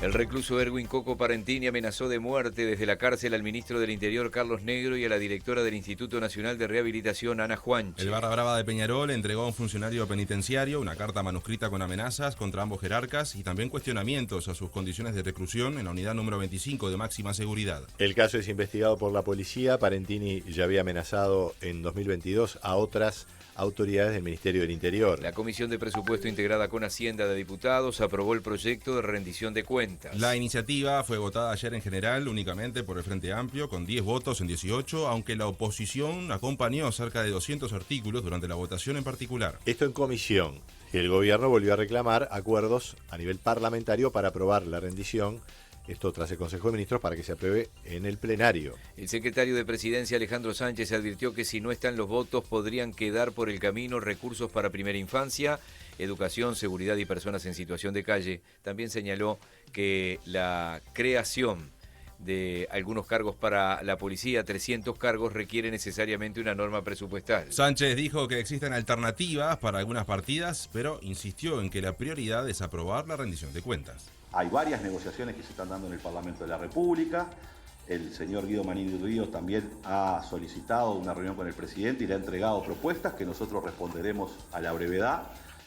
El recluso Erwin Coco Parentini amenazó de muerte desde la cárcel al ministro del Interior Carlos Negro y a la directora del Instituto Nacional de Rehabilitación Ana Juanchi. El Barra Brava de Peñarol entregó a un funcionario penitenciario una carta manuscrita con amenazas contra ambos jerarcas y también cuestionamientos a sus condiciones de reclusión en la unidad número 25 de máxima seguridad. El caso es investigado por la policía. Parentini ya había amenazado en 2022 a otras autoridades del Ministerio del Interior. La Comisión de Presupuesto integrada con Hacienda de Diputados aprobó el proyecto de rendición de cuentas. La iniciativa fue votada ayer en general únicamente por el Frente Amplio, con 10 votos en 18, aunque la oposición acompañó cerca de 200 artículos durante la votación en particular. Esto en comisión. El gobierno volvió a reclamar acuerdos a nivel parlamentario para aprobar la rendición. Esto tras el Consejo de Ministros para que se apruebe en el plenario. El secretario de Presidencia, Alejandro Sánchez, advirtió que si no están los votos podrían quedar por el camino recursos para primera infancia, educación, seguridad y personas en situación de calle. También señaló que la creación de algunos cargos para la policía, 300 cargos, requiere necesariamente una norma presupuestal. Sánchez dijo que existen alternativas para algunas partidas, pero insistió en que la prioridad es aprobar la rendición de cuentas. Hay varias negociaciones que se están dando en el Parlamento de la República. El señor Guido Manini Ríos también ha solicitado una reunión con el presidente y le ha entregado propuestas que nosotros responderemos a la brevedad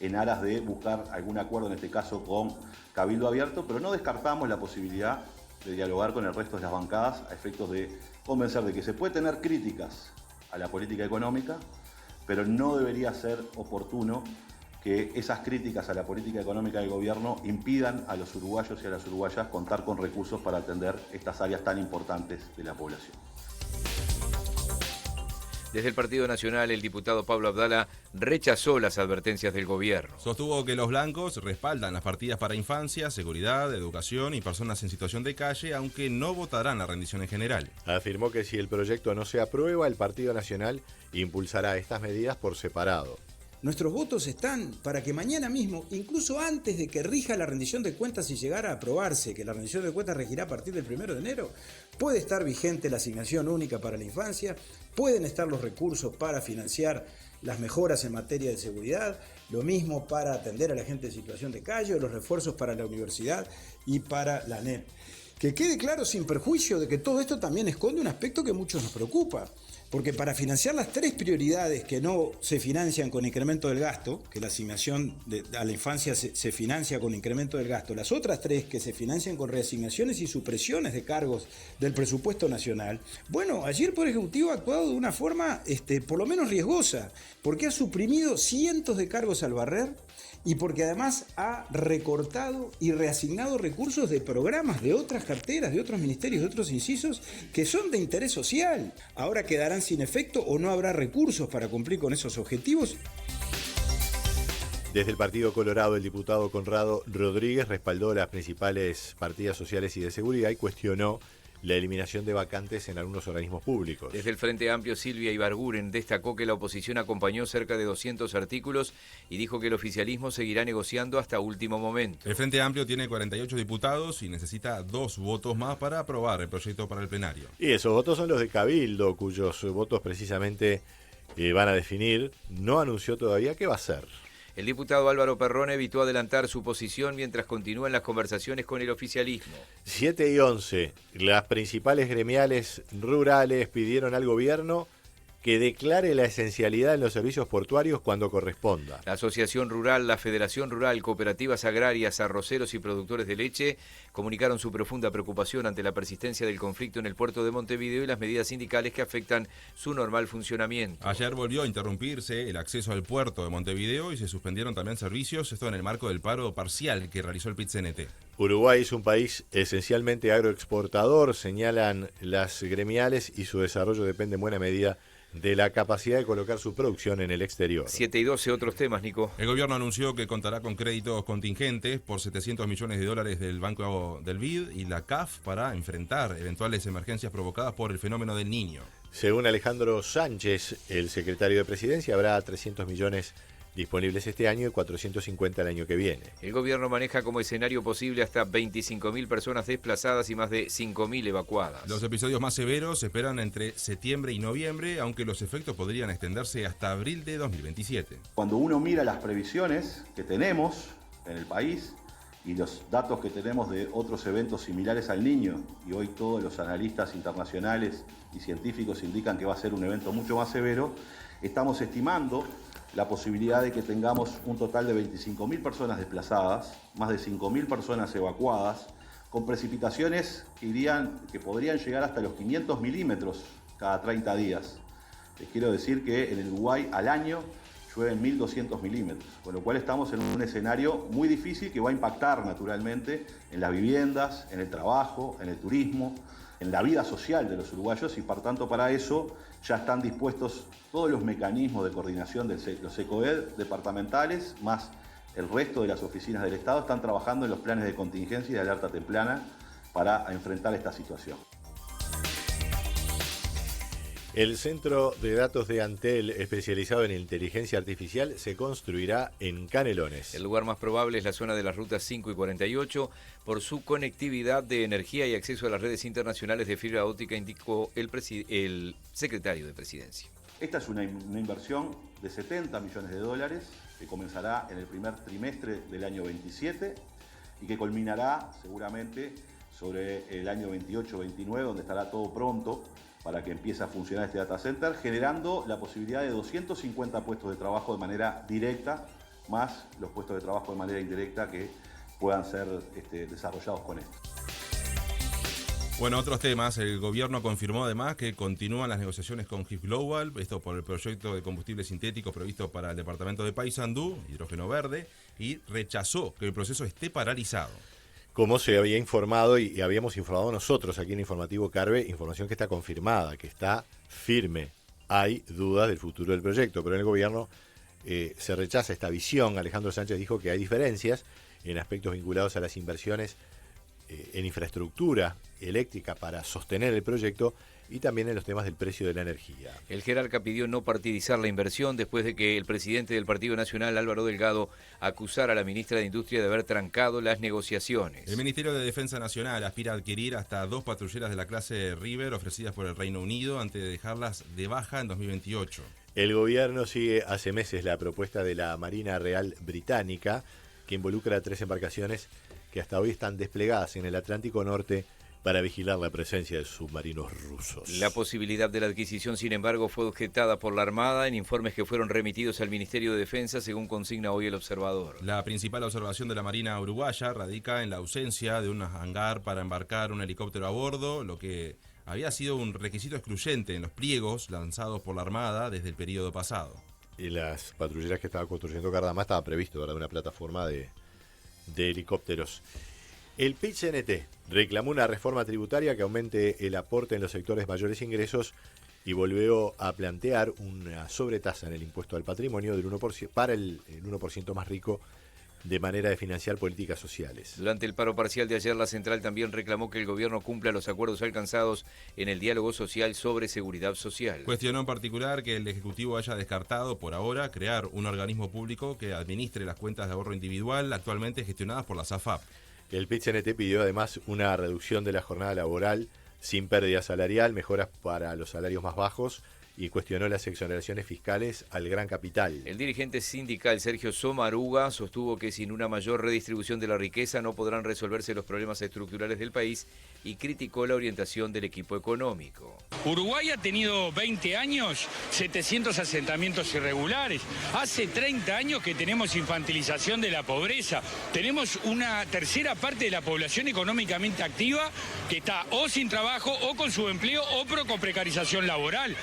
en aras de buscar algún acuerdo, en este caso con Cabildo Abierto, pero no descartamos la posibilidad de dialogar con el resto de las bancadas a efectos de convencer de que se puede tener críticas a la política económica, pero no debería ser oportuno que esas críticas a la política económica del gobierno impidan a los uruguayos y a las uruguayas contar con recursos para atender estas áreas tan importantes de la población. Desde el Partido Nacional, el diputado Pablo Abdala rechazó las advertencias del gobierno. Sostuvo que los blancos respaldan las partidas para infancia, seguridad, educación y personas en situación de calle, aunque no votarán la rendición en general. Afirmó que si el proyecto no se aprueba, el Partido Nacional impulsará estas medidas por separado. Nuestros votos están para que mañana mismo, incluso antes de que rija la rendición de cuentas y llegara a aprobarse, que la rendición de cuentas regirá a partir del 1 de enero, puede estar vigente la asignación única para la infancia, pueden estar los recursos para financiar las mejoras en materia de seguridad, lo mismo para atender a la gente en situación de calle, o los refuerzos para la universidad y para la ANEP. Que quede claro sin perjuicio de que todo esto también esconde un aspecto que a muchos nos preocupa. Porque para financiar las tres prioridades que no se financian con incremento del gasto, que la asignación a la infancia se financia con incremento del gasto, las otras tres que se financian con reasignaciones y supresiones de cargos del presupuesto nacional, bueno, ayer el Poder Ejecutivo ha actuado de una forma por lo menos riesgosa, porque ha suprimido cientos de cargos al barrer y porque además ha recortado y reasignado recursos de programas de otras carteras, de otros ministerios, de otros incisos que son de interés social. Ahora quedarán sin efecto o no habrá recursos para cumplir con esos objetivos. Desde el Partido Colorado, el diputado Conrado Rodríguez respaldó las principales partidas sociales y de seguridad y cuestionó la eliminación de vacantes en algunos organismos públicos. Desde el Frente Amplio, Silvia Ibarguren destacó que la oposición acompañó cerca de 200 artículos y dijo que el oficialismo seguirá negociando hasta último momento. El Frente Amplio tiene 48 diputados y necesita 2 votos más para aprobar el proyecto para el plenario. Y esos votos son los de Cabildo, cuyos votos precisamente van a definir. No anunció todavía qué va a hacer. El diputado Álvaro Perrone evitó adelantar su posición mientras continúan las conversaciones con el oficialismo. 7:11. Las principales gremiales rurales pidieron al gobierno que declare la esencialidad en los servicios portuarios cuando corresponda. La Asociación Rural, la Federación Rural, Cooperativas Agrarias, Arroceros y Productores de Leche comunicaron su profunda preocupación ante la persistencia del conflicto en el puerto de Montevideo y las medidas sindicales que afectan su normal funcionamiento. Ayer volvió a interrumpirse el acceso al puerto de Montevideo y se suspendieron también servicios, esto en el marco del paro parcial que realizó el PIT-CNT. Uruguay es un país esencialmente agroexportador, señalan las gremiales, y su desarrollo depende en buena medida de la capacidad de colocar su producción en el exterior. 7:12, otros temas, Nico. El gobierno anunció que contará con créditos contingentes por $700 millones del Banco del BID y la CAF para enfrentar eventuales emergencias provocadas por el fenómeno del Niño. Según Alejandro Sánchez, el secretario de Presidencia, habrá 300 millones disponibles este año y 450 el año que viene. El gobierno maneja como escenario posible hasta 25.000 personas desplazadas y más de 5.000 evacuadas. Los episodios más severos se esperan entre septiembre y noviembre, aunque los efectos podrían extenderse hasta abril de 2027. Cuando uno mira las previsiones que tenemos en el país y los datos que tenemos de otros eventos similares al Niño, y hoy todos los analistas internacionales y científicos indican que va a ser un evento mucho más severo, estamos estimando la posibilidad de que tengamos un total de 25.000 personas desplazadas, más de 5.000 personas evacuadas, con precipitaciones que podrían llegar hasta los 500 milímetros cada 30 días. Les quiero decir que en el Uruguay al año llueven 1.200 milímetros, con lo cual estamos en un escenario muy difícil que va a impactar naturalmente en las viviendas, en el trabajo, en el turismo, en la vida social de los uruguayos, y por tanto para eso ya están dispuestos todos los mecanismos de coordinación de los ECOED departamentales, más el resto de las oficinas del Estado están trabajando en los planes de contingencia y de alerta temprana para enfrentar esta situación. El centro de datos de Antel, especializado en inteligencia artificial, se construirá en Canelones. El lugar más probable es la zona de las rutas 5 y 48 por su conectividad de energía y acceso a las redes internacionales de fibra óptica, indicó el secretario de Presidencia. Esta es una inversión de 70 millones de dólares que comenzará en el primer trimestre del año 27 y que culminará seguramente sobre el año 28-29, donde estará todo pronto para que empiece a funcionar este data center, generando la posibilidad de 250 puestos de trabajo de manera directa, más los puestos de trabajo de manera indirecta que puedan ser desarrollados con esto. Bueno, otros temas. El gobierno confirmó además que continúan las negociaciones con HIF Global, esto por el proyecto de combustibles sintéticos previsto para el departamento de Paysandú, hidrógeno verde, y rechazó que el proceso esté paralizado. Como se había informado y habíamos informado nosotros aquí en Informativo Carve, información que está confirmada, que está firme. Hay dudas del futuro del proyecto, pero en el gobierno se rechaza esta visión. Alejandro Sánchez dijo que hay diferencias en aspectos vinculados a las inversiones en infraestructura eléctrica para sostener el proyecto y también en los temas del precio de la energía. El jerarca pidió no partidizar la inversión después de que el presidente del Partido Nacional, Álvaro Delgado, acusara a la ministra de Industria de haber trancado las negociaciones. El Ministerio de Defensa Nacional aspira a adquirir hasta 2 patrulleras de la clase River ofrecidas por el Reino Unido antes de dejarlas de baja en 2028. El gobierno sigue hace meses la propuesta de la Marina Real Británica, que involucra a 3 embarcaciones que hasta hoy están desplegadas en el Atlántico Norte para vigilar la presencia de submarinos rusos. La posibilidad de la adquisición, sin embargo, fue objetada por la Armada en informes que fueron remitidos al Ministerio de Defensa, según consigna hoy El Observador. La principal observación de la Marina uruguaya radica en la ausencia de un hangar para embarcar un helicóptero a bordo, lo que había sido un requisito excluyente en los pliegos lanzados por la Armada desde el periodo pasado. Y las patrulleras que estaba construyendo Cardamá estaba previsto, ¿verdad?, una plataforma de helicópteros. El PIT-CNT reclamó una reforma tributaria que aumente el aporte en los sectores mayores ingresos y volvió a plantear una sobretasa en el impuesto al patrimonio del 1% para el 1% más rico, de manera de financiar políticas sociales. Durante el paro parcial de ayer, la central también reclamó que el gobierno cumpla los acuerdos alcanzados en el diálogo social sobre seguridad social. Cuestionó en particular que el Ejecutivo haya descartado por ahora crear un organismo público que administre las cuentas de ahorro individual actualmente gestionadas por la SAFAP. El PIT-CNT pidió además una reducción de la jornada laboral sin pérdida salarial, mejoras para los salarios más bajos y cuestionó las exoneraciones fiscales al gran capital. El dirigente sindical Sergio Somaruga sostuvo que sin una mayor redistribución de la riqueza no podrán resolverse los problemas estructurales del país y criticó la orientación del equipo económico. Uruguay ha tenido 20 años, 700 asentamientos irregulares. Hace 30 años que tenemos infantilización de la pobreza. Tenemos una tercera parte de la población económicamente activa que está o sin trabajo o con subempleo o con precarización laboral.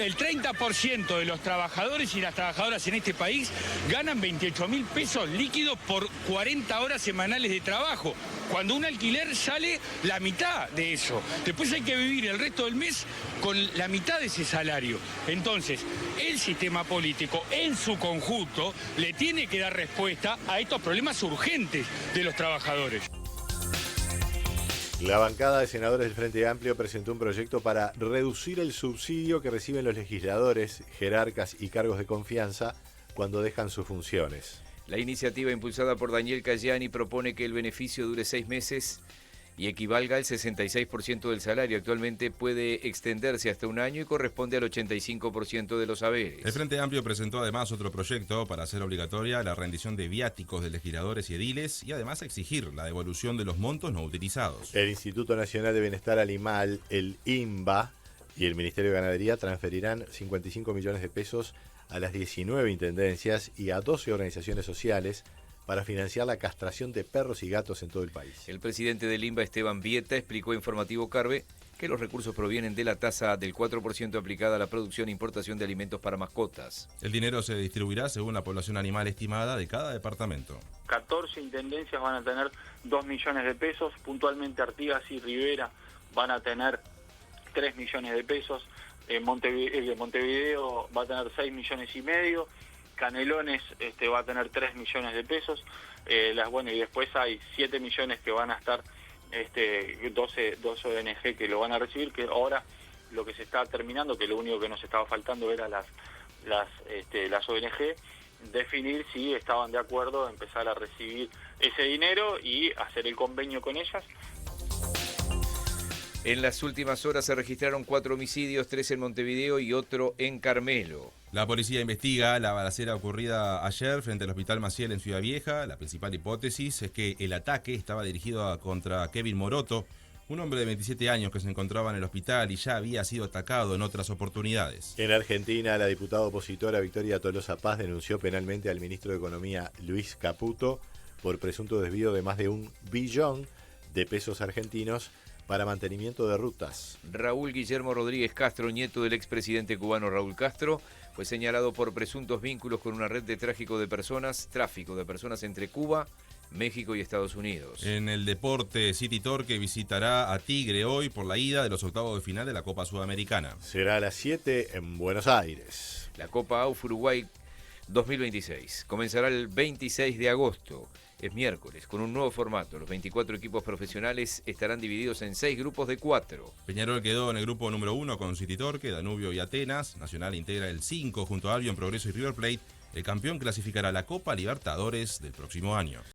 El 30% de los trabajadores y las trabajadoras en este país ganan 28.000 pesos líquidos por 40 horas semanales de trabajo, cuando un alquiler sale la mitad de eso. Después hay que vivir el resto del mes con la mitad de ese salario. Entonces, el sistema político en su conjunto le tiene que dar respuesta a estos problemas urgentes de los trabajadores. La bancada de senadores del Frente Amplio presentó un proyecto para reducir el subsidio que reciben los legisladores, jerarcas y cargos de confianza cuando dejan sus funciones. La iniciativa impulsada por Daniel Cayani propone que el beneficio dure 6 meses y equivalga al 66% del salario. Actualmente puede extenderse hasta un año y corresponde al 85% de los haberes. El Frente Amplio presentó además otro proyecto para hacer obligatoria la rendición de viáticos de legisladores y ediles y además exigir la devolución de los montos no utilizados. El Instituto Nacional de Bienestar Animal, el INBA, y el Ministerio de Ganadería transferirán 55 millones de pesos a las 19 intendencias y a 12 organizaciones sociales para financiar la castración de perros y gatos en todo el país. El presidente del INBA, Esteban Vieta, explicó a Informativo Carve que los recursos provienen de la tasa del 4% aplicada a la producción e importación de alimentos para mascotas. El dinero se distribuirá según la población animal estimada de cada departamento. 14 intendencias van a tener 2 millones de pesos, puntualmente Artigas y Rivera van a tener 3 millones de pesos, Montevideo va a tener 6 millones y medio, Canelones va a tener 3 millones de pesos, y después hay 7 millones que van a estar, 12 ONG que lo van a recibir, que ahora lo que se está terminando, que lo único que nos estaba faltando era las ONG, definir si estaban de acuerdo a empezar a recibir ese dinero y hacer el convenio con ellas. En las últimas horas se registraron 4 homicidios, 3 en Montevideo y otro en Carmelo. La policía investiga la balacera ocurrida ayer frente al Hospital Maciel en Ciudad Vieja. La principal hipótesis es que el ataque estaba dirigido contra Kevin Moroto, un hombre de 27 años que se encontraba en el hospital y ya había sido atacado en otras oportunidades. En Argentina, la diputada opositora Victoria Tolosa Paz denunció penalmente al ministro de Economía Luis Caputo por presunto desvío de más de 1 billón de pesos argentinos para mantenimiento de rutas. Raúl Guillermo Rodríguez Castro, nieto del expresidente cubano Raúl Castro, fue señalado por presuntos vínculos con una red de tráfico de personas entre Cuba, México y Estados Unidos. En el deporte, City Torque visitará a Tigre hoy por la ida de los octavos de final de la Copa Sudamericana. Será a las 7 en Buenos Aires. La Copa AUF Uruguay 2026 comenzará el 26 de agosto. Es miércoles, con un nuevo formato. Los 24 equipos profesionales estarán divididos en 6 grupos de 4. Peñarol quedó en el grupo número 1 con City Torque, Danubio y Atenas. Nacional integra el 5 junto a Albion, Progreso y River Plate. El campeón clasificará a la Copa Libertadores del próximo año.